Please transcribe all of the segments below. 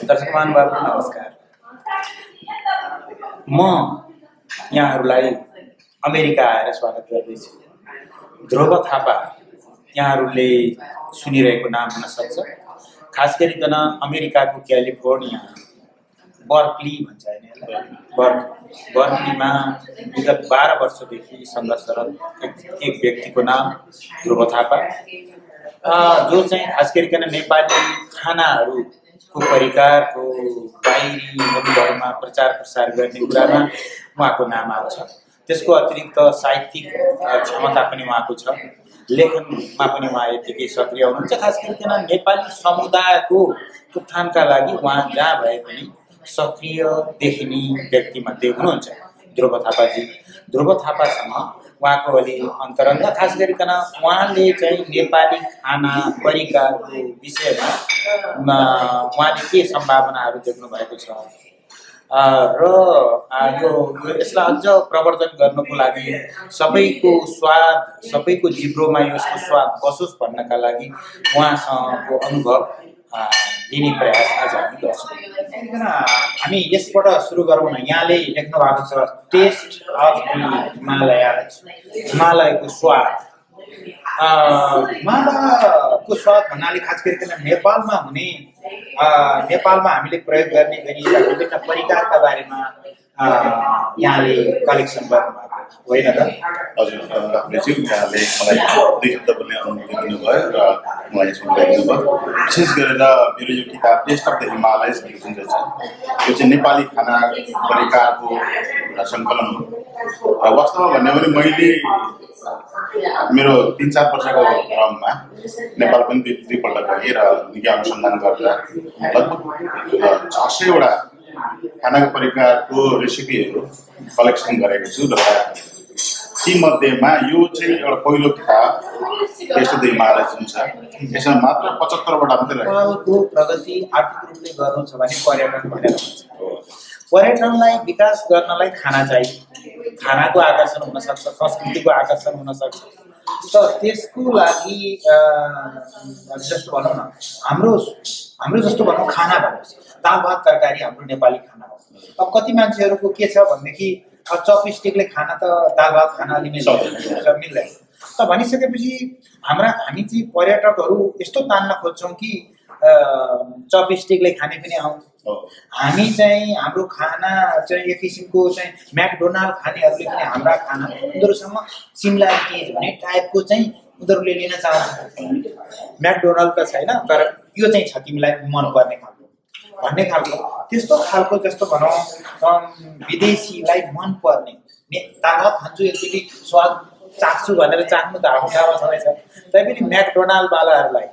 दर्शक महानुभावहरु नमस्कार। म यहाँहरूलाई अमेरिका आएर स्वागत गर्दैछु। ध्रुव थापा यहाँहरूले सुनिरहेको नाम हुन सक्छ। खास गरिकन अमेरिकाको क्यालिफोर्निया बर्कली भन्छ हैन, बर्कलीमा विगत 12 वर्षदेखि सङ्घर्षरत एक व्यक्तिको नाम ध्रुव थापा, जो चाहिँ खास गरिकन नेपाली खानाहरूको परिकारको बाहिरी मुलुकहरूमा प्रचार प्रसार गर्ने कुरामा उहाँको नाम आउँछ। त्यसको अतिरिक्त साहित्यिक क्षमता पनि उहाँको छ। लेखनमा पनि उहाँ यतिकै सक्रिय हुनुहुन्छ। खास गरिकन नेपाली समुदायको उत्थानका लागि उहाँ जहाँ भए पनि सक्रिय देखिने व्यक्तिमध्ये हुनुहुन्छ ध्रुव थापाजी। ध्रुव थापासँग उहाँको अलि अन्तरङ्ग, खास गरिकन उहाँले चाहिँ नेपाली खाना परिकारको विषयमा उहाँले के सम्भावनाहरू देख्नु भएको छ र यो यसलाई अझ प्रवर्धन गर्नको लागि सबैको जिब्रोमा यसको स्वाद बसोस् भन्नका लागि उहाँसँगको अनुभव लिने प्रयास आज हामी गर्छौँ। हामी यसबाट सुरु गरौँ न। यहाँले लेख्नु भएको छ टेस्ट अफ द हिमालय, हिमालयको स्वाद। हिमालयको स्वाद भन्नाले खास गरिकन नेपालमा हुने, नेपालमा हामीले प्रयोग गर्ने गरिएका विभिन्न परिकारका बारेमा यहाँले कलेक्सन गर्नुभएको होइन त? हजुर, यहाँले मलाई 2 शब्द बोल्ने अनुमति दिनुभयो र मलाई यसमा बोलाइदिनु भयो। विशेष गरेर मेरो यो किताब टेस्ट अफ द हिमालयज भन्ने जुन चाहिँ छ, यो चाहिँ नेपाली खाना परिकारको सङ्कलन हो। र वास्तवमा भन्ने भने मैले मेरो 3-4 वर्षको क्रममा नेपाल पनि दुईपल्ट गएँ र निकै अनुसन्धान गरेर लगभग 600वटा खानाको परिकारको रेसिपीहरू कलेक्सन गरेको छु। र ती मध्येमा यो चाहिँ एउटा पहिलो किताब टेस्ट अफ द हिमालय जुन छ, यसमा मात्र 75वटा मात्रै नेपालको प्रगति आर्थिक रूपले गर्नु छ भने पर्यटन भनेर भन्छ। पर्यटनलाई विकास गर्नलाई खाना चाहियो। खानाको आकर्षण हुन सक्छ, संस्कृतिको आकर्षण हुन सक्छ। त त्यसको लागि जस्तो भनौँ न, हाम्रो जस्तो भनौँ खाना भन्नुहोस्, दाल भात तरकारी हाम्रो नेपाली खाना हो। अब कति मान्छेहरूको के छ भनेदेखि चपस्टिकले खाना त दाल भात खाना अलि मिल्दैन। त भनिसकेपछि हामी चाहिँ पर्यटकहरू यस्तो तान्न खोज्छौँ कि चपस्टिकले खाने पनि आउँछ। हामी चाहिँ हाम्रो खाना चाहिँ एक किसिमको चाहिँ म्याकडोनाल्ड खानेहरूले पनि हाम्रा खाना उनीहरूसँग सिमला चिज भन्ने टाइपको चाहिँ उनीहरूले लिन चाहन्छ। म्याकडोनाल्ड त छैन, तर यो चाहिँ छ तिमीलाई मनपर्ने खालको भन्ने खालको, त्यस्तो खालको जस्तो भनौँ विदेशीलाई मनपर्ने दाल भात खान्छु एकचोटि स्वाद चाख्छु भनेर चाख्नु त आफ्नो ठाउँमा छँदैछ। तैपनि म्याकडोनाल्डवालाहरूलाई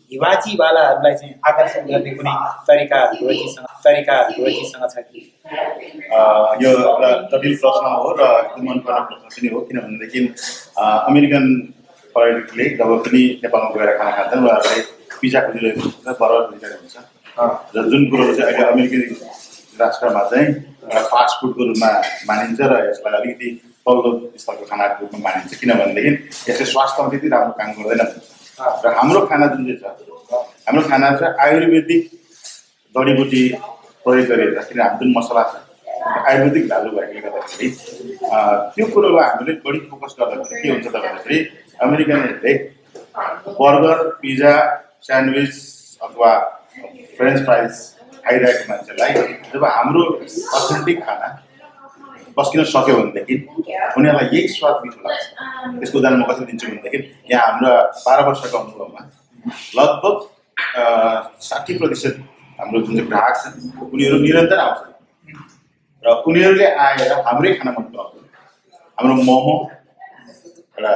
हिवाचीवालाहरूलाई चाहिँ आकर्षण गर्ने कुनै तरिकाहरू रोजीसँग छ कि? यो एउटा जटिल प्रश्न हो र मनपर्ने प्रश्न पनि हो। किनभनेदेखि अमेरिकन पर्यटकले जब पनि नेपालमा गएर खाना खान्छन्, उहाँहरूलाई पिज्जा खोजिरहेको हुन्छ, बर्गर खोजिरहेको हुन्छ। र जुन कुरो चाहिँ अहिले अमेरिकी राष्ट्रमा चाहिँ फास्ट फुडको रूपमा मानिन्छ र यसलाई अलिकति तल्लो स्तरको खानाको रूपमा मानिन्छ। किनभनेदेखि यसले स्वास्थ्यमा त्यति राम्रो काम गर्दैन। र हाम्रो खाना जुन चाहिँ छ, हाम्रो खाना चाहिँ आयुर्वेदिक जडीबुटी प्रयोग गरेर, किन हाम्रो जुन मसला छ आयुर्वेदिक भ्यालु भएकोले गर्दाखेरि त्यो कुरोलाई हामीले बढी फोकस गर्दाखेरि के हुन्छ त भन्दाखेरि अमेरिकनहरूले बर्गर, पिज्जा, स्यान्डविच अथवा फ्रेन्च फ्राइज खाइरहेको मान्छेलाई जब हाम्रो अथेन्टिक खाना बस्किन सक्यो भनेदेखि उनीहरूलाई यही स्वाद मिठो लाग्छ। त्यसको उदाहरण म कसरी दिन्छु भनेदेखि यहाँ हाम्रो 12 वर्षको अनुभवमा लगभग 60% हाम्रो जुन चाहिँ ग्राहक छन् उनीहरू निरन्तर आउँछन् र उनीहरूले आएर हाम्रै खाना मन पराउँछन्। हाम्रो मोमो एउटा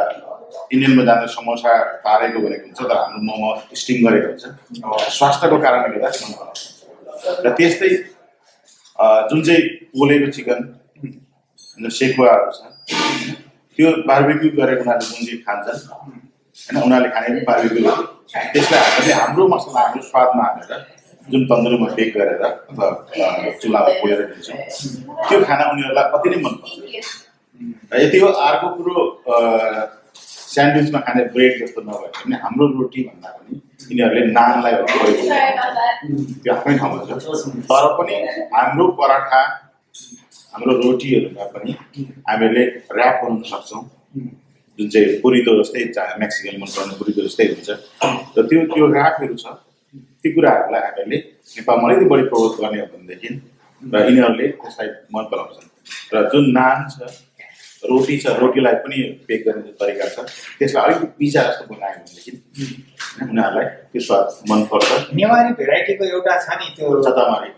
इन्डियनमा जाँदा समोसा तारेको भनेको हुन्छ, तर हाम्रो मोमो स्टिम गरेको हुन्छ। स्वास्थ्यको कारणले गर्दा मन पराउँछ। र त्यस्तै जुन चाहिँ पोलेको चिकन, सेकुवाहरू छ, त्यो बार्बिक्यू गरेको उनीहरूले जुन चाहिँ खान्छन् होइन, उनीहरूले खाने पनि बार्बिक्यू हो। त्यसलाई हामीले हाम्रो मसला, हाम्रो स्वादमा हालेर जुन तन्दुरीमा बेक गरेर अथवा चुल्हामा पोलेर दिन्छौँ, त्यो खाना उनीहरूलाई अति नै मनपर्छ। र यति हो। अर्को कुरो स्यान्डविचमा खाने ब्रेड जस्तो नभए पनि हाम्रो रोटी भन्दा पनि यिनीहरूले नानलाई त्यो आफ्नै ठाउँमा छ। तर पनि हाम्रो पराठा हाम्रो रोटीहरूमा पनि हामीले ऱ्याप बनाउन सक्छौँ, जुन चाहिँ बुरितो जस्तै मेक्सिकन मन पर्ने बुरितो जस्तै हुन्छ। र त्यो ऱ्यापहरू छ, ती कुराहरूलाई हामीले नेपालमा अलिकति बढी प्रमोट गर्ने हो भनेदेखि र यिनीहरूले त्यसलाई मन पराउँछन्। र जुन नान छ, रोटी छ, रोटीलाई पनि बेक गर्ने जुन तरिका छ त्यसलाई अलिकति पिज्जा जस्तो बनायो भनेदेखि उनीहरूलाई त्यो स्वाद मनपर्छ। नेवारी भेराइटीको एउटा छ नि त्यो चटामारी।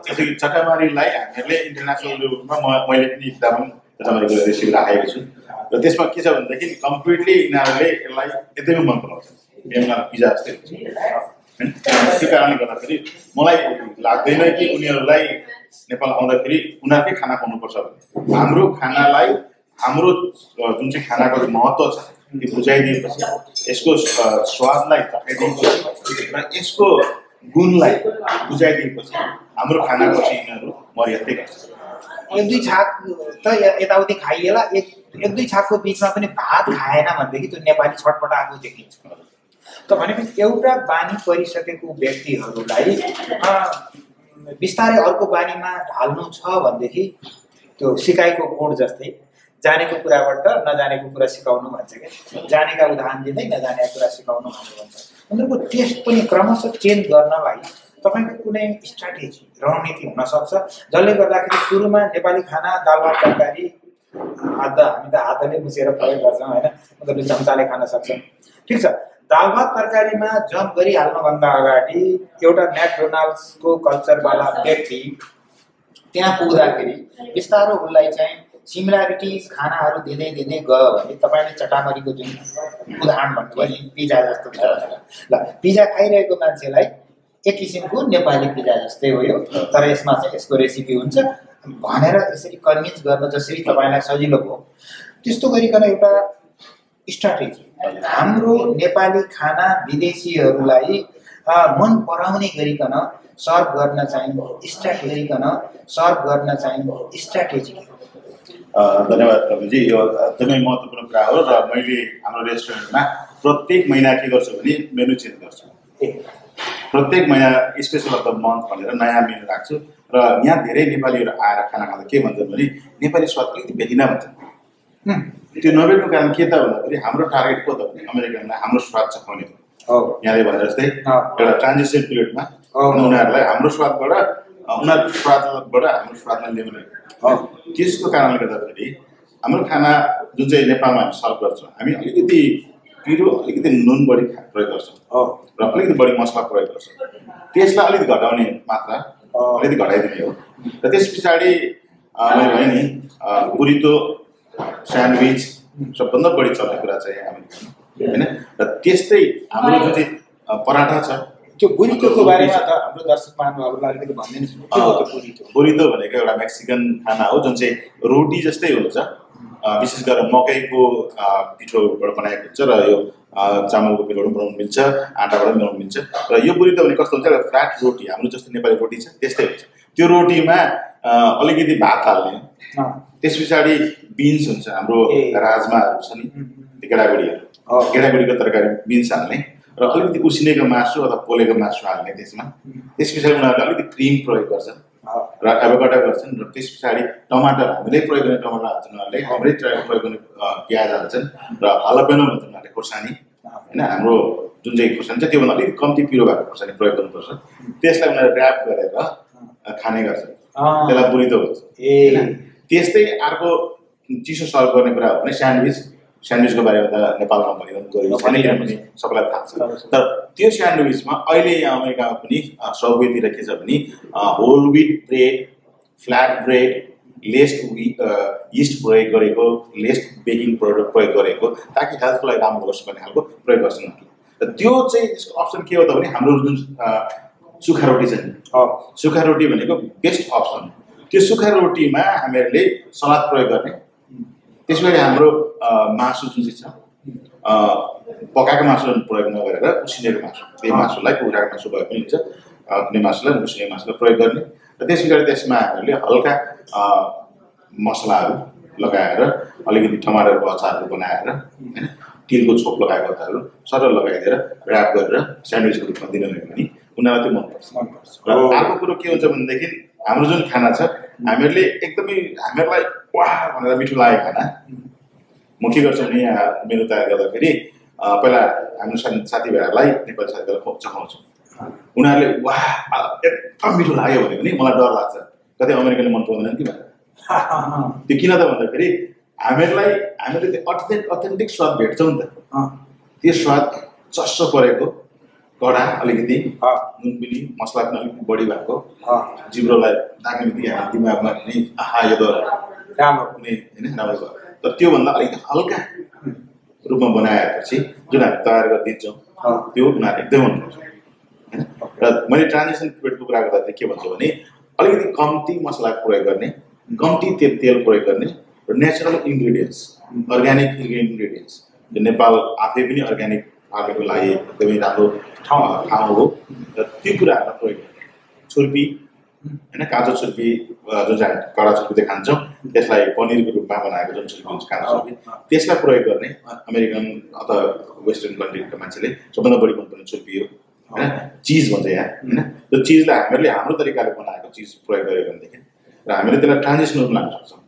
जस्तो कि चटामारीलाई हामीहरूले इन्टरनेसनल लेभलमा मैले पनि किताबमा चटामारीको रेसिपी राखेको छु। र त्यसमा के छ भनेदेखि कम्प्लिटली यिनीहरूले यसलाई एकदमै मन पराउँछ, पिज्जा जस्तै हुन्छ। त्यो कारणले गर्दाखेरि मलाई लाग्दैन कि उनीहरूलाई नेपाल आउँदाखेरि उनीहरूकै खाना खुवाउनुपर्छ भने। हाम्रो खानालाई हाम्रो जुन चाहिँ खानाको महत्त्व छ त्यो बुझाइदिएपछि, यसको स्वादलाई चखाइदिएपछि र यसको गुणलाई बुझाइदिएपछि हाम्रो खानापछि यिनीहरू मर्यादै गर्छ। एक दुई छाक त यताउति खाइएला, एक दुई छाकको बिचमा पनि भात खाएन भनेदेखि त्यो नेपाली छटपटाएको देखिन्छ। त भनेपछि एउटा बानी परिसकेको व्यक्तिहरूलाई बिस्तारै अर्को बानीमा ढाल्नु छ भनेदेखि त्यो सिकाइको कोड जस्तै जानेको कुराबाट नजानेको कुरा सिकाउनु भन्छ क्या, जानेका उदाहरण दिँदै नजानेका कुरा सिकाउनु भनेर भन्छ। उनीहरूको टेस्ट पनि क्रमशः चेन्ज गर्नलाई तपाईँको कुनै स्ट्राटेजी रणनीति हुनसक्छ, जसले गर्दाखेरि सुरुमा नेपाली खाना दाल भात तरकारी हामी त हातले मुछेर प्रयोग गर्छौँ होइन, उनीहरूले चम्चाले खान सक्छन्। ठिक छ, दाल भात तरकारीमा जम्प गरिहाल्नुभन्दा अगाडि एउटा म्याकडोनाल्ड्सको कल्चरवाला व्यक्ति त्यहाँ पुग्दाखेरि बिस्तारो उसलाई चाहिँ सिमिलारिटिज खानाहरू दिँदै गयो भने तपाईँले चटामरीको जुन उदाहरण भन्नुभयो नि पिज्जा जस्तो छ, ल पिज्जा खाइरहेको मान्छेलाई एक किसिमको नेपाली पिज्जा जस्तै हो यो, तर यसमा चाहिँ यसको रेसिपी हुन्छ भनेर यसरी कन्भिन्स गर्न जसरी तपाईँलाई सजिलो भयो, त्यस्तो गरिकन एउटा स्ट्राटेजी हाम्रो नेपाली खाना विदेशीहरूलाई मन पराउने गरिकन सर्भ गर्न चाहिँ स्ट्राटेजी। धन्यवाद कविजी, यो एकदमै महत्त्वपूर्ण कुरा हो। र मैले हाम्रो रेस्टुरेन्टमा प्रत्येक महिना के गर्छु भने मेनु चेन्ज गर्छु। प्रत्येक महिना स्पेसल अफ द मन्थ भनेर नयाँ मेनु राख्छु। र यहाँ धेरै नेपालीहरू आएर खाना खाँदा के भन्छन् भने नेपाली स्वाद अलिकति भेटिन भन्छन्। त्यो नभेट्नु कारण के त भन्दाखेरि हाम्रो टार्गेट को त अमेरिकनलाई हाम्रो स्वाद चखाउने हो। यहाँले भने जस्तै एउटा ट्रान्जिसन पिरियडमा उनीहरूलाई हाम्रो स्वादबाट उनीहरूको स्वादबाट हाम्रो स्वादमा ल्याउने हो। त्यसको कारणले गर्दाखेरि हाम्रो खाना जुन चाहिँ नेपालमा हामी सर्भ गर्छौँ, हामी अलिकति पिरो अलिकति नुन बढी प्रयोग गर्छौँ र अलिकति बढी मसला प्रयोग गर्छौँ। त्यसलाई अलिकति घटाउने मात्रा अलिकति घटाइदिने हो। र त्यस पछाडि मैले भने नि बुरितो स्यान्डविच सबभन्दा बढी चल्ने कुरा चाहिँ हामी होइन। र त्यस्तै हाम्रो जुन चाहिँ पराठा छ त्यो बुरितोको बारेमा त हाम्रो दर्शक महानुभावहरूलाई अलिकति भनिदिनुहोस्। बुरितो भनेको एउटा मेक्सिकन खाना हो जुन चाहिँ रोटी जस्तै हुन्छ, विशेष गरेर मकैको पिठोबाट बनाएको हुन्छ र यो चामलको पिठोबाट बनाउनु मिल्छ, आँटाबाट बनाउनु मिल्छ। र यो बुरितो भने कस्तो हुन्छ, एउटा फ्ल्याट रोटी हाम्रो जस्तो नेपाली रोटी छ त्यस्तै हुन्छ। त्यो रोटीमा अलिकति भात हाल्ने, त्यस पछाडि बिन्स हुन्छ, हाम्रो राजमाहरू छ नि गेडागुडीको तरकारी बिन्स हाल्ने र अलिकति उसिनेको मासु अथवा पोलेको मासु हाल्ने त्यसमा। त्यस पछाडि उनीहरूले अलिकति क्रिम प्रयोग गर्छन् र एभोकाडो गर्छन्। र त्यस पछाडि टमाटर हामीले प्रयोग गर्ने टमाटर हाल्छन्, उनीहरूले हाम्रै प्रयोग गर्ने प्याज हाल्छन् र हलपेनो भन्छ उनीहरूले खोर्सानी होइन। हाम्रो जुन चाहिँ खोर्सानी छ त्योभन्दा अलिकति कम्ती पिरो भएको खोर्सानी प्रयोग गर्नुपर्छ। त्यसलाई उनीहरूले ऱ्याप गरेर खाने गर्छन्, त्यसलाई बुरितो भन्छ होइन। त्यस्तै अर्को चिसो सर्भ गर्ने कुरा हो भने स्यान्डविचको बारेमा त नेपालमा भनिरहनु गएको छैन किनभने सबैलाई थाहा छ। तर त्यो स्यान्डविचमा अहिले यहाँ अमेरिकामा पनि सबवेतिर के छ भने whole wheat bread, flat bread, less yeast प्रयोग गरेको, लेस बेकिङ प्रोडक्ट प्रयोग गरेको ताकि हेल्थको लागि राम्रो होस् भन्ने खालको प्रयोग गर्छन्। र त्यो चाहिँ यसको अप्सन के हो त भने हाम्रो जुन सुक्खा रोटी छ नि, सुक्खा रोटी भनेको बेस्ट अप्सन। त्यो सुक्खा रोटीमा हामीहरूले सलाद प्रयोग गर्ने, त्यसपछि हाम्रो मासु जुन चाहिँ छ पकाएको मासु प्रयोग नगरेर उसिनेको मासु, त्यही मासुलाई कुखुराको मासु भए पनि हुन्छ, कुनै मासुलाई उसिनेको मासुलाई प्रयोग गर्ने। र त्यस पछाडि त्यसमा हामीले हल्का मसलाहरू लगाएर अलिकति टमाटरको अचारहरू बनाएर होइन तिलको छोप लगाएको अचारहरू सरल लगाइदिएर ऱ्याप गरेर स्यान्डविचको रूपमा दिन लग्यो भने उनीहरूलाई त्यो मनपर्छ। र अर्को कुरो के हुन्छ भनेदेखि हाम्रो जुन खाना छ हामीहरूले एकदमै हामीहरूलाई वाह भनेर मिठो लागेको खाना म के गर्छु भने यहाँ मेनु तयार गर्दाखेरि पहिला हाम्रो साथीभाइहरूलाई नेपाली साथीभाइलाई चखाउँछु। उनीहरूले वाह एकदम मिठो लाग्यो भने पनि मलाई डर लाग्छ कतै अमेरिकनले मन पराउँदैन कि भनेर। त्यो किन त भन्दाखेरि हामीले त्यो अथेन्टिक स्वाद भेट्छौँ नि त। त्यो स्वाद चस्सो परेको कडा अलिकति नुन पनि मसला पनि अलिकति बढी भएको जिब्रोलाई ताक्ने बित्तिकै हाम्रो दिमागमा नि आहा यो त राम्रो कुनै होइन राम्रो भयो। तर त्योभन्दा अलिकति हल्का रूपमा बनाएपछि जुन हामी तयार गरिदिन्छौँ त्यो उनीहरू एकदमै मनपर्छ होइन। र मैले ट्रान्जेक्सन पिरियडको कुरा गर्दाखेरि के भन्छु भने अलिकति कम्ती मसला प्रयोग गर्ने कम्ती तेल प्रयोग गर्ने र natural ingredients organic ingredients Nepal आफै पनि अर्ग्यानिक पार्टीको लागि एकदमै राम्रो ठाउँ हो र त्यो कुराहरूलाई प्रयोग गर्ने छुर्पी होइन काँचो छुर्पी जुन चाहिँ कडा छुर्पी चाहिँ खान्छौँ त्यसलाई पनिरको रूपमा बनाएको जुन छुर्पी हुन्छ काँचो छुर्पी त्यसलाई प्रयोग गर्ने अमेरिकन अथवा वेस्टर्न कन्ट्रीका मान्छेले सबभन्दा बढी मनपर्ने छुर्पी हो होइन। चिज भन्छ यहाँ होइन त्यो चिजलाई हामीहरूले हाम्रो तरिकाले बनाएको चिज प्रयोग गऱ्यो भनेदेखि र हामीले त्यसलाई ट्रान्जेक्सन रूपमा लान सक्छौँ।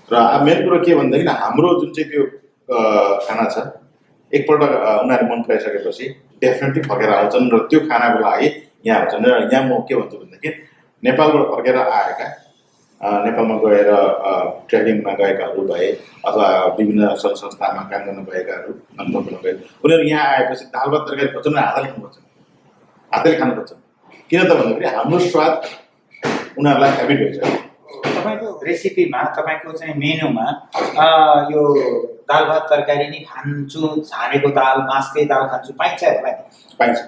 र मेन कुरो के भनेदेखि हाम्रो जुन चाहिँ त्यो खाना छ एकपल्ट उनीहरू मन पराइसकेपछि डेफिनेटली फर्केर आउँछन् र त्यो खानाको लागि यहाँ आउँछन्। र यहाँ म के भन्छु भनेदेखि नेपालबाट फर्केर आएका नेपालमा गएर ट्रेकिङमा गएकाहरू भए अथवा विभिन्न सङ्घ संस्थामा काम गर्न गएकाहरू अनुभव गए उनीहरू यहाँ आएपछि दाल भात तरकारी खोज्छन् र हातले खानु खोज्छन्। किन त भन्दाखेरि हाम्रो स्वाद उनीहरूलाई हेबिट भइसक्यो। तपाईँको रेसिपीमा तपाईँको चाहिँ मेनुमा यो दाल भात तरकारी नै खान्छु झानेको दाल मासकै दाल खान्छु पाइन्छ होला नि? पाइन्छ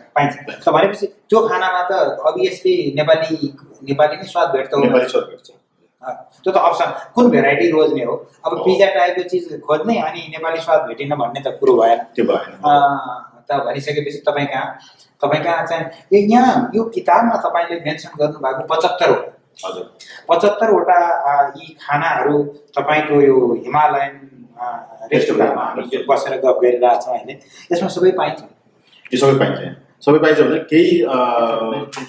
त भनेपछि त्यो खानामा त अभियसली नेपाली नै स्वाद भेट्छ। नेपाली स्वाद भेट्छ त्यो त अप्सन कुन भेराइटी रोज्ने हो। अब पिज्जा टाइपको चिज खोज्ने अनि नेपाली स्वाद भेटिन भन्ने त कुरो भएन। त्यो भएन त भनिसकेपछि तपाईँ कहाँ चाहिँ यहाँ यो किताबमा तपाईँले मेन्सन गर्नुभएको 75वटा यी खानाहरू तपाईँको यो हिमालयन रेस्टुरेन्टमा हामी बसेर गफ गरिरहेछौँ अहिले यसमा सबै पाइन्छ? यो सबै पाइन्छ भने केही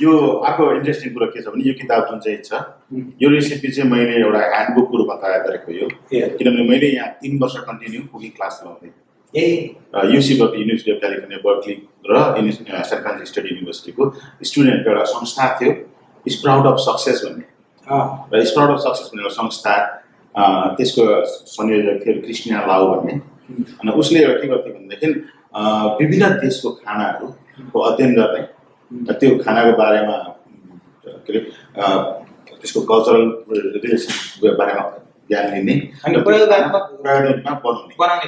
यो अर्को इन्ट्रेस्टिङ कुरो के छ भने यो किताब जुन चाहिँ छ यो रेसिपी चाहिँ मैले एउटा ह्यान्डबुकको रूपमा तयार गरेको यो किनभने मैले यहाँ 3 वर्ष कन्टिन्यू कुकिङ क्लास लगाउँथेँ युसीबाट युनिभर्सिटी अफ क्यालिफोर्निया बर्कली र सान फ्रान्सिस्को स्टेट युनिभर्सिटीको स्टुडेन्टको एउटा संस्था थियो स्प्राउट अफ सक्सेस भन्ने र स्प्राउट अफ सक्सेस भन्ने एउटा संस्था त्यसको संयोजक थियो क्रिस्टिना लाउ भन्ने। अनि उसले एउटा के गर्थ्यो भनेदेखि विभिन्न देशको खानाहरूको अध्ययन गर्ने र त्यो खानाको बारेमा के अरे त्यसको कल्चरल रिलेसनको बारेमा ज्ञान लिने अनि प्रयोगमा बनाउने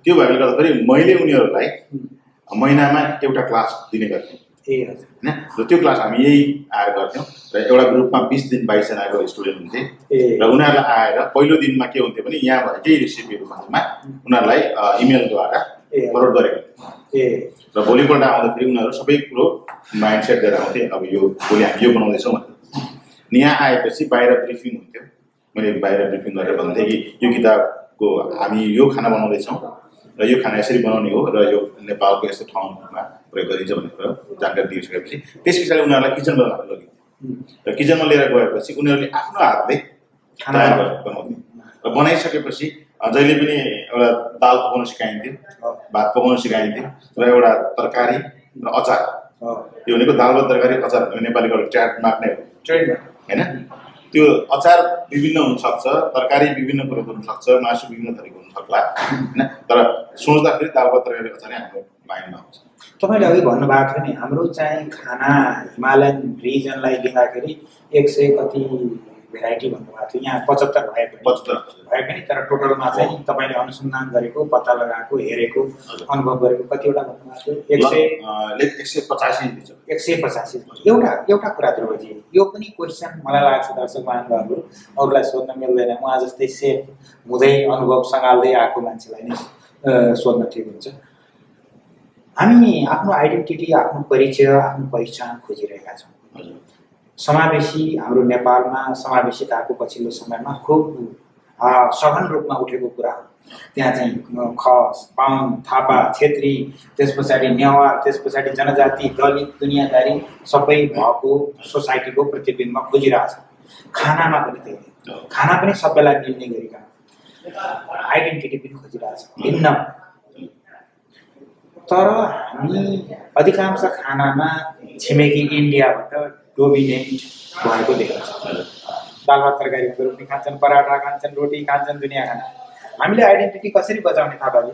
त्यो भएकोले गर्दाखेरि मैले उनीहरूलाई महिनामा एउटा क्लास दिने गर्थेँ होइन। र त्यो क्लास हामी यही आएर गर्थ्यौँ र एउटा ग्रुपमा 20 दिन 22 जनाको स्टुडेन्ट हुन्थे र उनीहरूलाई आएर पहिलो दिनमा के हुन्थ्यो भने यहाँ भएकै रेसिपीहरू भन्दामा उनीहरूलाई इमेलद्वारा फरवर्ड गरेको र भोलिपल्ट आउँदाखेरि उनीहरू सबै कुरो माइन्डसेट लिएर आउँथे अब यो भोलि हामी यो बनाउँदैछौँ भनेर। यहाँ आएपछि बाहिर ब्रिफिङ हुन्थ्यो मैले बाहिर ब्रिफिङ गरेर भन्थेँ कि यो किताबको हामी यो खाना बनाउँदैछौँ र यो खाना यसरी बनाउने हो र यो नेपालको यस्तो ठाउँमा प्रयोग गरिन्छ भनेर जानकारी दिइसकेपछि त्यस पछाडि उनीहरूलाई किचनमा लग्यो र किचनमा लिएर गएपछि उनीहरूले आफ्नो हातले खाना बनाउँथे र बनाइसकेपछि जहिले पनि एउटा दाल पकाउन सिकाइन्थ्यो भात पकाउन सिकाइन्थ्यो र एउटा तरकारी र अचार यो भनेको दाल भात तरकारी अचार नेपालीको ट्रेडमार्क नै हो होइन। त्यो अचार विभिन्न हुनसक्छ तरकारी विभिन्न कुरोको हुनसक्छ मासु विभिन्न थरीको हुनसक्ला होइन तर सोच्दाखेरि दाल भात तरकारी अचार नै हाम्रो माइन्डमा आउँछ। तपाईँले अघि भन्नुभएको थियो नि हाम्रो चाहिँ खाना हिमालयन रिजनलाई लिँदाखेरि 100 कति भेराइटी भन्नुभएको थियो यहाँ 75 भए पनि तर टोटलमा चाहिँ तपाईँले अनुसन्धान गरेको पत्ता लगाएको हेरेको अनुभव गरेको कतिवटा भन्नुभएको थियो? 185। एउटा कुरा ध्रुवजी यो पनि क्वेसन मलाई लाग्छ दर्शक महानुभावहरू अरूलाई सोध्न मिल्दैन उहाँ जस्तै सेफ हुँदै अनुभव सँगाल्दै आएको मान्छेलाई नै सोध्न ठिक हुन्छ। हामी आफ्नो आइडेन्टिटी आफ्नो परिचय आफ्नो पहिचान खोजिरहेका छौँ। समावेशी हाम्रो नेपालमा समावेशिताको पछिल्लो समयमा खुब सघन रूपमा उठेको कुरा हो। त्यहाँ चाहिँ खस, बाहुन, थापा, छेत्री, त्यस पछाडि नेवार, त्यस पछाडि जनजाति, दलित, दुनियाँदारी सबै भएको सोसाइटीको प्रतिबिम्ब खोजिरहेछ। खानामा पनि त्यही, खाना पनि सबैलाई मिल्ने गरिकन आइडेन्टिटी पनि खोजिरहेछ भिन्न। तर हामी अधिकांश खानामा छिमेकी इन्डियाबाट डोमिनेट भएको देखिन्छ। दाल भात तरकारीहरू पनि खान्छन्, पराठा खान्छन्, रोटी खान्छन्, दुनियाँ खाना। हामीले आइडेन्टिटी कसरी बचाउने थापाजी?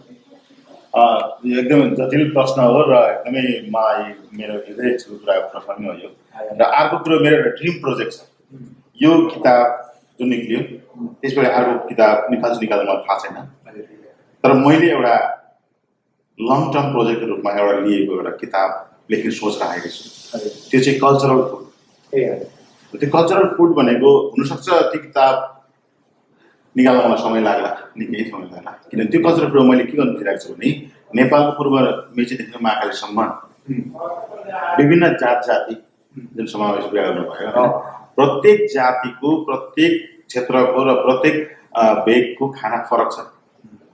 एकदमै जटिल प्रश्न हो र एकदमै मलाई मेरो हृदय छुने कुराको प्रश्न पनि हो यो। र अर्को कुरो मेरो एउटा ड्रिम प्रोजेक्ट छ। यो किताब जुन निक्लियो त्यसबाट अर्को किताब निकाल्छु मलाई थाहा छैन, तर मैले एउटा लङ टर्म प्रोजेक्टको रूपमा एउटा लिएको एउटा किताब लेख्ने सोच राखेको छु। त्यो चाहिँ कल्चरल फुड। त्यो कल्चरल फुड भनेको हुनसक्छ त्यो किताब निकाल्न मलाई समय लाग्ला, निकै समय लाग्ला, किनभने त्यो कल्चरल फुड मैले के गर्नु खोजिरहेको छु भने नेपालको पूर्व मेचीदेखि महाकालीसम्म विभिन्न जात जाति जुन समावेश गर्नुभयो, प्रत्येक जातिको प्रत्येक क्षेत्रको र प्रत्येक भेगको खाना फरक छ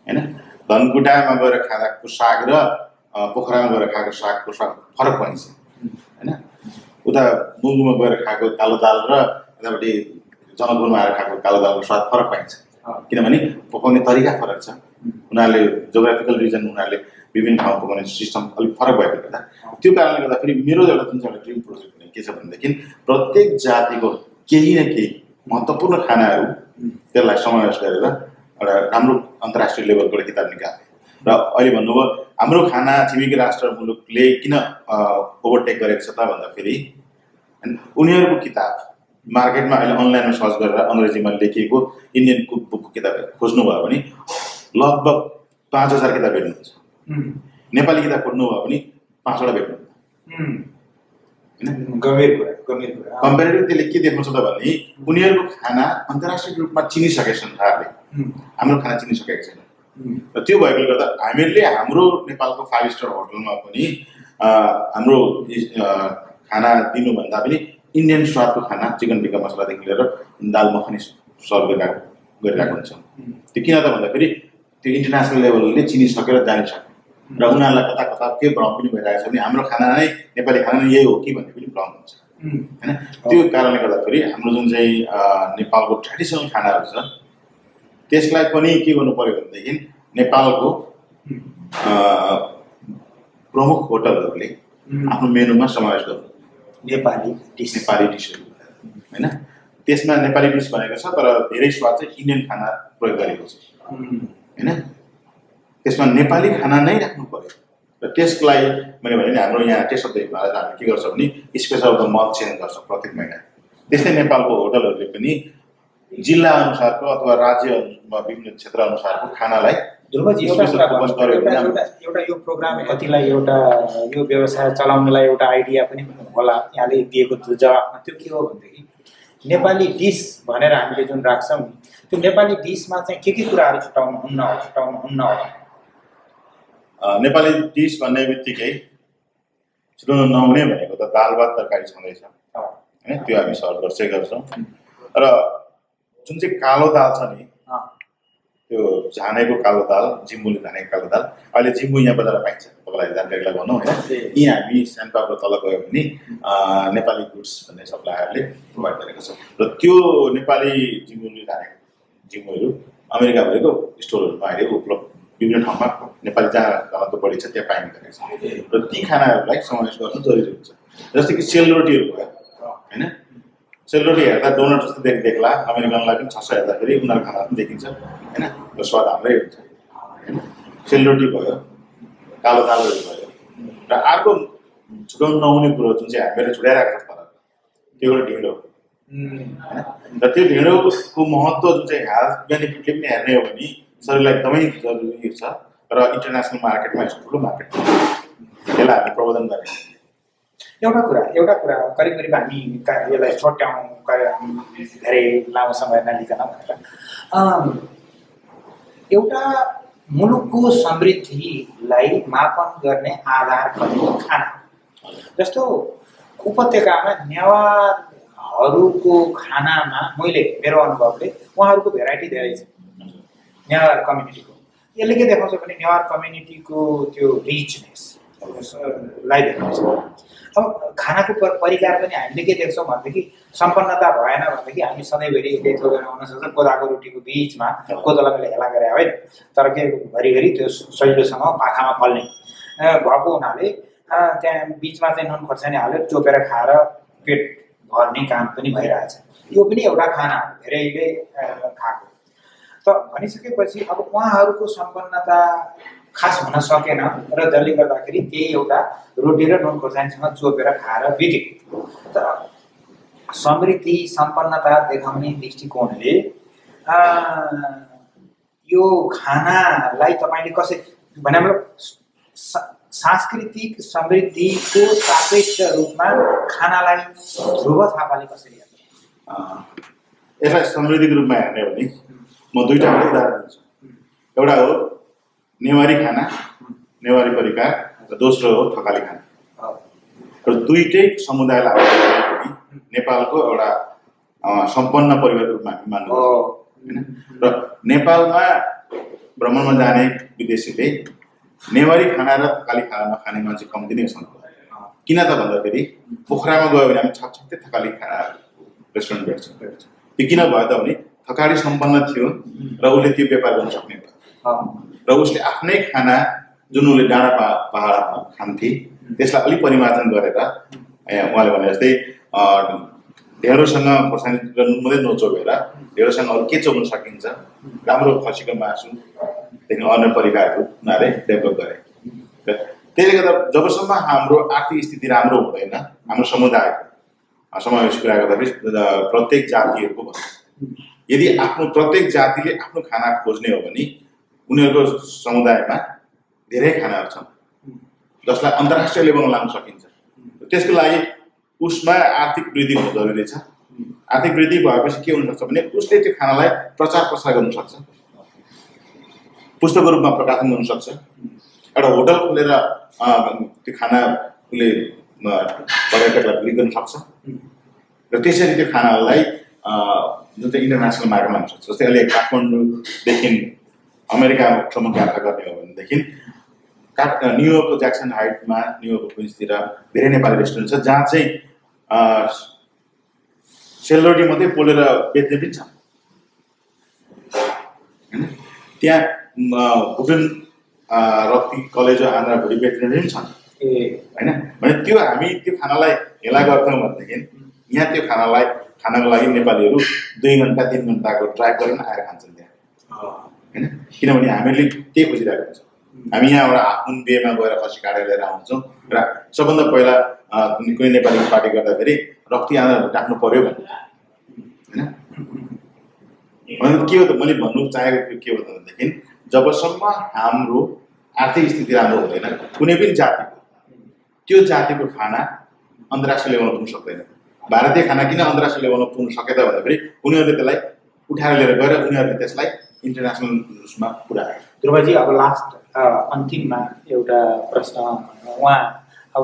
होइन। धनकुटामा गएर खाएको साग र पोखरामा गएर खाएको सागको फरक पाइन्छ होइन। उता मुङ्गुमा गएर खाएको कालो दाल र यतापट्टि जनकपुरमा आएर खाएको कालो दालको स्वाद फरक पाइन्छ, किनभने पकाउने तरिका फरक छ। उनीहरूले जोग्राफिकल रिजन, उनीहरूले विभिन्न ठाउँ पकाउने सिस्टम अलिक फरक भएको हुँदा त्यो कारणले गर्दाखेरि मेरो एउटा जुन चाहिँ एउटा ड्रिम प्रोजेक्ट भने के छ भनेदेखि प्रत्येक जातिको केही न केही महत्त्वपूर्ण खानाहरू त्यसलाई समावेश गरेर एउटा राम्रो अन्तर्राष्ट्रिय लेभलको किताब निकाल्ने। र अहिले भन्नुभयो हाम्रो खाना छिमेकी राष्ट्र मुलुकले किन ओभरटेक गरेको छ त भन्दाखेरि उनीहरूको किताब मार्केटमा अहिले अनलाइनमा सर्च गरेर अङ्ग्रेजीमा लेखिएको इन्डियन कुक बुकको किताब खोज्नुभयो भने लगभग 5000 किताब भेट्नुहुन्छ। नेपाली किताब खोज्नुभयो भने 5वटा भेट्नुहुन्छ। कम्पेरिटिभ त्यसले के देखाउँछ त भने उनीहरूको खाना अन्तर्राष्ट्रिय रूपमा चिनिसकेको छ संसारले, हाम्रो खाना चिनिसकेको छैन। र त्यो भएकोले गर्दा हामीहरूले हाम्रो नेपालको 5 स्टार होटलमा पनि हाम्रो खाना दिनुभन्दा पनि इन्डियन स्वादको खाना चिकन टिक्का मसलादेखि लिएर दाल मखनी सर्भ गरिरहेको हुन्छ। त्यो किन त भन्दाखेरि त्यो इन्टरनेसनल लेभलले चिनिसकेर जानिसक्यो र उनीहरूलाई कता कता के भ्रम पनि भइरहेको छ भने हाम्रो खाना नै नेपाली खाना नै यही हो कि भन्ने पनि भ्रम हुन्छ होइन। त्यो कारणले गर्दाखेरि हाम्रो जुन चाहिँ नेपालको ट्रेडिसनल खानाहरू छ त्यसलाई पनि के गर्नु पर्यो भनेदेखि नेपालको प्रमुख होटलहरूले आफ्नो मेनुमा समावेश गर्नु नेपाली डिसहरू होइन। त्यसमा नेपाली डिस भनेको छ तर धेरै स्वाद चाहिँ इन्डियन खाना प्रयोग गरेको छ होइन। त्यसमा नेपाली खाना नै राख्नु पर्यो र त्यसलाई मैले भने नि हाम्रो यहाँ टेस्ट अफ द भारत हामीले के गर्छ भने special of the month change गर्छ प्रत्येक महिना। त्यस्तै नेपालको होटलहरूले पनि जिल्ला अनुसारको अथवा राज्यमा विभिन्न क्षेत्र अनुसारको खानालाई ध्रुवजी एउटा यो प्रोग्राम कतिलाई एउटा यो व्यवसाय चलाउनलाई एउटा आइडिया पनि होला यहाँले दिएको जवाफमा। त्यो के हो भनेदेखि नेपाली डिस भनेर हामीले जुन राख्छौँ नि त्यो नेपाली डिसमा चाहिँ के कुराहरू छुटाउनुहुन्न होला? नेपाली डिस भन्ने बित्तिकै छुटाउनु नहुने भनेको त दाल भात तरकारी छँदैछ होइन, त्यो हामी सर्भ गर्छै गर्छौँ। र जुन चाहिँ कालो दाल छ नि त्यो झानेको कालो दाल, जिम्बुले झानेको कालो दाल, अहिले जिम्बु यहाँ बजारमा पाइन्छ, तपाईँलाई जानकारीलाई भनौँ होइन। यहीँ हामी स्यान्डपाको तल गयो भने नेपाली गुड्स भन्ने सप्लायरले प्रोभाइड गरेको छ र त्यो नेपाली जिम्बुले झानेको जिम्बुहरू अमेरिकाभरिको स्टोरहरूमा अहिले उपलब्ध विभिन्न ठाउँमा नेपाली जहाँ घनत्व बढी छ त्यहाँ पाइने गरेको छ र ती खानाहरूलाई समावेश गर्नु जरुरी हुन्छ। जस्तै कि सेलरोटीहरू भयो होइन, सेलरोटी हेर्दा डोनट जस्तो देख्ला, अमेरिकनलाई पनि छ हेर्दाखेरि उनीहरूको खाना पनि देखिन्छ होइन, र स्वाद हाम्रै हुन्छ होइन। सेलरोटी भयो, कालो दालहरू भयो र अर्को छुटाउनु नहुने कुरो जुन चाहिँ हामीले छुट्याइरहेको छ त्यो एउटा ढिँडो होइन। र त्यो ढिँडोको महत्त्व जुन चाहिँ हेल्थ बेनिफिटले पनि हेर्ने हो भने शरीरलाई एकदमै जरुरी छ र इन्टरनेसनल मार्केटमा यसको ठुलो मार्केट छ, त्यसलाई हामी प्रबन्धन गर्ने। एउटा कुरा करिब हामी यसलाई छोट्याउँ धेरै लामो समय नलिकन भनेर एउटा मुलुकको समृद्धिलाई मापन गर्ने आधार भनेको खाना। जस्तो उपत्यकामा नेवारहरूको खानामा मैले मेरो अनुभवले उहाँहरूको भेराइटी धेरै छ नेवार कम्युनिटीको यसले के देखाउँछ भने नेवार कम्युनिटीको त्यो रिचनेस लाई देखाउँछ। अब खानाको परिकार पनि हामीले के देख्छौँ भनेदेखि सम्पन्नता भएन भनेदेखि हामी सधैँभरि एकै थोकमा हुनसक्छ कोदाको रोटीको बिचमा कोदोलाई मैले हेला गरे होइन, तर के घरिघरि त्यो सजिलोसँग पाखामा फल्ने भएको हुनाले त्यहाँ बिचमा चाहिँ नुन खोर्सानी हालेर चोपेर खाएर पेट भर्ने काम पनि भइरहेछ। यो पनि एउटा खाना धेरैले खाएको। त भनिसकेपछि अब उहाँहरूको सम्पन्नता खास हुन सकेन र जसले गर्दाखेरि त्यही एउटा रोटी र नुन खोर्सानीसँग चोपेर खाएर बित्यो। तर समृद्धि सम्पन्नता देखाउने दृष्टिकोणले यो खानालाई तपाईँले कसरी भने सांस्कृतिक समृद्धिको सापेक्ष रूपमा खानालाई ध्रुव थापाले कसरी हेर्नु? यसलाई समृद्धिको रूपमा हेर्ने भने म दुईटा उदाहरण दिन्छु। एउटा हो नेवारी खाना, नेवारी परिकार, र दोस्रो हो थकाली खाना। र दुईटै समुदायलाई पनि नेपालको एउटा सम्पन्न परिवारको रूपमा हामी मान्नु होइन। र नेपालमा भ्रमणमा जाने विदेशीले नेवारी खाना र थकाली खाना नखाने मान्छे कम्ती नै छन्। किन त भन्दाखेरि पोखरामा गयो भने हामी छाकछाक्कै थकाली खाना रेस्टुरेन्ट भेट्छौँ। त्यो किन भयो त भने थकाली सम्पन्न थियो र उसले त्यो व्यापार गर्न सक्ने भयो र उसले आफ्नै खाना जुन उसले डाँडा पहाडमा खान्थे त्यसलाई अलिक परिमार्जन गरेर उहाँले भने जस्तै ढेँडोसँग खोर्सानी र नुन मात्रै नचोपेर ढेँडोसँग अरू के चोप्न सकिन्छ, राम्रो खसीको मासुदेखि अन्य परिकारहरू उनीहरूले डेभलप गरे। त्यसले गर्दा जबसम्म हाम्रो आर्थिक स्थिति राम्रो हुँदैन, हाम्रो समुदायको समावेश कुरा गर्दाखेरि प्रत्येक जातिहरूको भन्छ, यदि आफ्नो प्रत्येक जातिले आफ्नो खाना खोज्ने हो भने उनीहरूको समुदायमा धेरै खानाहरू छन् जसलाई अन्तर्राष्ट्रिय लेभलमा लान सकिन्छ। त्यसको लागि उसमा आर्थिक वृद्धि हुनु जरुरी छ। आर्थिक वृद्धि भएपछि के हुनसक्छ भने उसले त्यो खानालाई प्रचार प्रसार गर्न सक्छ, पुस्तकको रूपमा प्रकाशन गर्न सक्छ, एउटा होटल खोलेर त्यो खाना उसले पर्यटकलाई बिक्री गर्न सक्छ र त्यसरी त्यो खानालाई जुन चाहिँ इन्टरनेसनल मार्केटमा लान सक्छ। जस्तै अहिले काठमाडौँदेखि अमेरिकासम्म यात्रा गर्ने हो भनेदेखि न्युयोर्कको ज्याक्सन हाइटमा न्युयोर्कको क्विन्सतिर धेरै नेपाली रेस्टुरेन्ट छ जहाँ चाहिँ सेलरोटी मात्रै पोलेर बेच्ने पनि छ होइन। त्यहाँ भुटन रक्ती कलेजो आन्द्राभुडी बेच्ने पनि छन् होइन। भने त्यो हामी त्यो खानालाई हेला गर्थ्यौँ भनेदेखि यहाँ त्यो खानालाई खानको लागि नेपालीहरू 2 घन्टा 3 घन्टाको ड्राइभ गरेर आएर खान्छन् त्यहाँ होइन। किनभने हामीले त्यही खोजिरहेको हुन्छ। हामी यहाँबाट आफ्नो बिहेमा गएर खसी काटेर लिएर आउँछौँ र सबभन्दा पहिला कुनै नेपाली पार्टी गर्दाखेरि रक्ती आएर राख्नु पर्यो भन्नु होइन। के हो त मैले भन्नु चाहेको के हो भनेदेखि जबसम्म हाम्रो आर्थिक स्थिति राम्रो हुँदैन कुनै पनि जातिको त्यो जातिको खाना अन्तर्राष्ट्रिय लेभलमा पुग्न सक्दैन। भारतीय खाना किन अन्तर्राष्ट्रिय लेभलमा पुग्न सके त भन्दाखेरि उनीहरूले त्यसलाई उठाएर लिएर गएर उनीहरूले त्यसलाई इन्टरनेसनल उसमा पुऱ्याए। ध्रुवजी अब लास्ट अन्तिममा एउटा प्रश्न उहाँ अब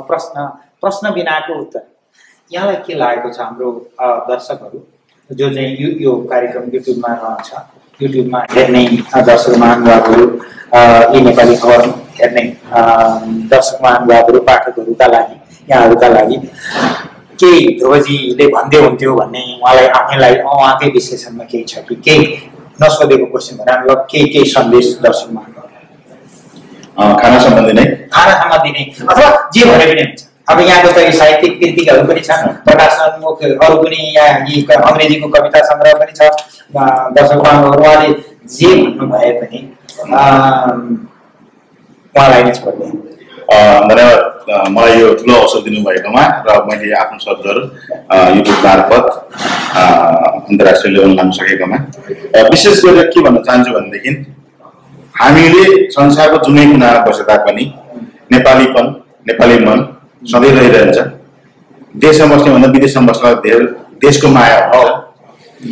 प्रश्न बिनाको उत्तर यहाँलाई के लागेको छ? हाम्रो दर्शकहरू जो चाहिँ यो कार्यक्रम युट्युबमा रहन्छ, युट्युबमा हेर्ने दर्शक महानुभावहरू, यी नेपाली खबर हेर्ने दर्शक महानुभावहरू, पाठकहरूका लागि, यहाँहरूका लागि केही ध्रुवजीले भन्दै हुन्थ्यो भन्ने उहाँलाई आफैलाई उहाँकै विश्लेषणमा केही छ कि केही नसोधेको क्वेसन भने मतलब केही सन्देश दर्शक महानुभाव खाना सम्बन्धी नै अथवा जे भने पनि हुन्छ। अब यहाँको त साहित्यिक कृतिहरू पनि छन्, प्रकाशनमुख अरू पनि यहाँ यी अङ्ग्रेजीको कविता सङ्ग्रह पनि छ। दर्शक महानुभावहरू उहाँले जे भन्नु भए पनि उहाँलाई नै छोड्ने। धन्यवाद मलाई यो ठुलो अवसर दिनुभएकोमा र मैले आफ्नो शब्दहरू युट्युब मार्फत अन्तर्राष्ट्रिय लेभलमा लान सकेकोमा। विशेष गरेर के भन्न चाहन्छु भनेदेखि हामीले संसारको जुनै कुनामा बसे तापनि नेपालीपन, नेपाली मन सधैँ रहिरहन्छ। देशमा बस्ने भन्दा विदेशमा बस्दा धेरै देशको माया हुन्छ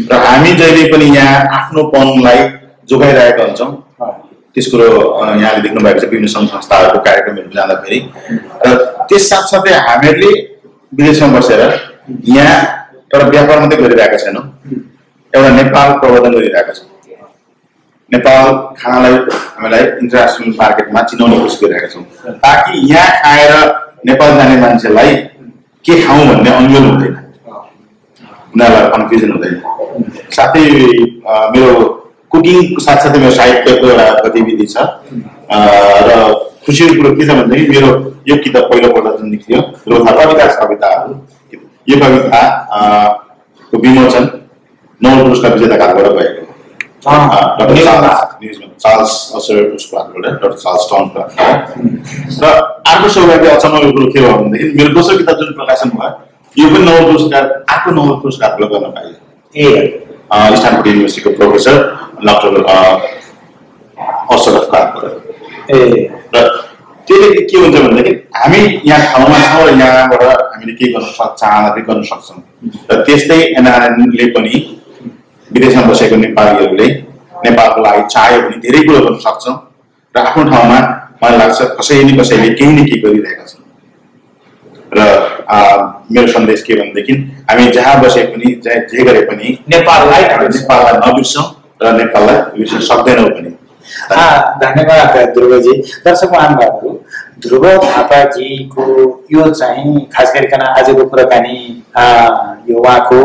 र हामी जहिले पनि यहाँ आफ्नोपनलाई जोगाइरहेका हुन्छौँ। त्यस कुरो यहाँले देख्नु भएको छ विभिन्न सङ्घ संस्थाहरूको कार्यक्रमहरू जाँदाखेरि। र त्यस साथसाथै हामीहरूले विदेशमा बसेर यहाँ एउटा व्यापार मात्रै गरिरहेका छैनौँ, एउटा नेपाल प्रवर्धन गरिरहेका छौँ। नेपाल खानालाई हामीलाई इन्टरनेसनल मार्केटमा चिनाउने कोसिस गरिरहेका छौँ ताकि यहाँ आएर नेपाल जाने मान्छेलाई के खाउँ भन्ने अन्यल हुँदैन, उनीहरूलाई कन्फ्युजन हुँदैन। साथै मेरो कुकिङको साथसाथै मेरो साहित्यको एउटा गतिविधि छ र खुसीको कुरो के छ भनेदेखि मेरो यो किताब पहिलोपल्ट जुन निक्लियो कविताहरू, यो कविताको विमोचन नोबेल पुरस्कार विजेताको हातबाट भएको डाक्टर चार्ल्स उसको हातबाट, डाक्टर चार्ल्स टनको हातबाट। र अर्को सौभाग्य अचम्मको कुरो के भयो भनेदेखि मेरो दोस्रो किताब जुन प्रकाशन भयो यो पनि नोबेल पुरस्कार अर्को नोबेल पुरस्कारबाट गर्न पाइयो। स्ट्यानफोर्ड युनिभर्सिटीको प्रोफेसर डाक्टर असरफको हातबाट। र त्यसले के हुन्छ भनेदेखि हामी यहाँ ठाउँमा छौँ र यहाँबाट हामीले के गर्न चाहना गर्न सक्छौँ। र त्यस्तै एनआरएनले पनि विदेशमा बसेको नेपालीहरूले नेपालको लागि चाह्यो भने धेरै कुरो गर्न सक्छौँ र आफ्नो ठाउँमा मलाई लाग्छ कसैले न कसैले केही न केही गरिरहेका छन्। र मेरो सन्देश के भनेदेखि हामी जहाँ बसे पनि जे गरे पनि नेपाललाई नबिर्सौँ र नेपाललाई बिर्सन सक्दैनौँ पनि। धन्यवाद ध्रुवजी। दर्शक महानुभावहरू, ध्रुव थापाजीको यो चाहिँ खास गरिकन आजको कुराकानी यो उहाँको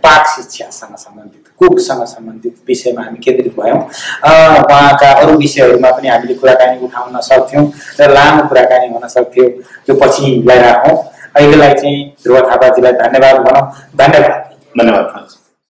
पाक शिक्षासँग सम्बन्धित, कुकसँग सम्बन्धित विषयमा हामी केन्द्रित भयौँ। उहाँका अरू विषयहरूमा पनि हामीले कुराकानी उठाउन सक्थ्यौँ र लामो कुराकानी हुन सक्थ्यो, त्यो पछि लिएर आउँ। अहिलेलाई चाहिँ ध्रुव थापाजीलाई धन्यवाद भनौँ। धन्यवाद।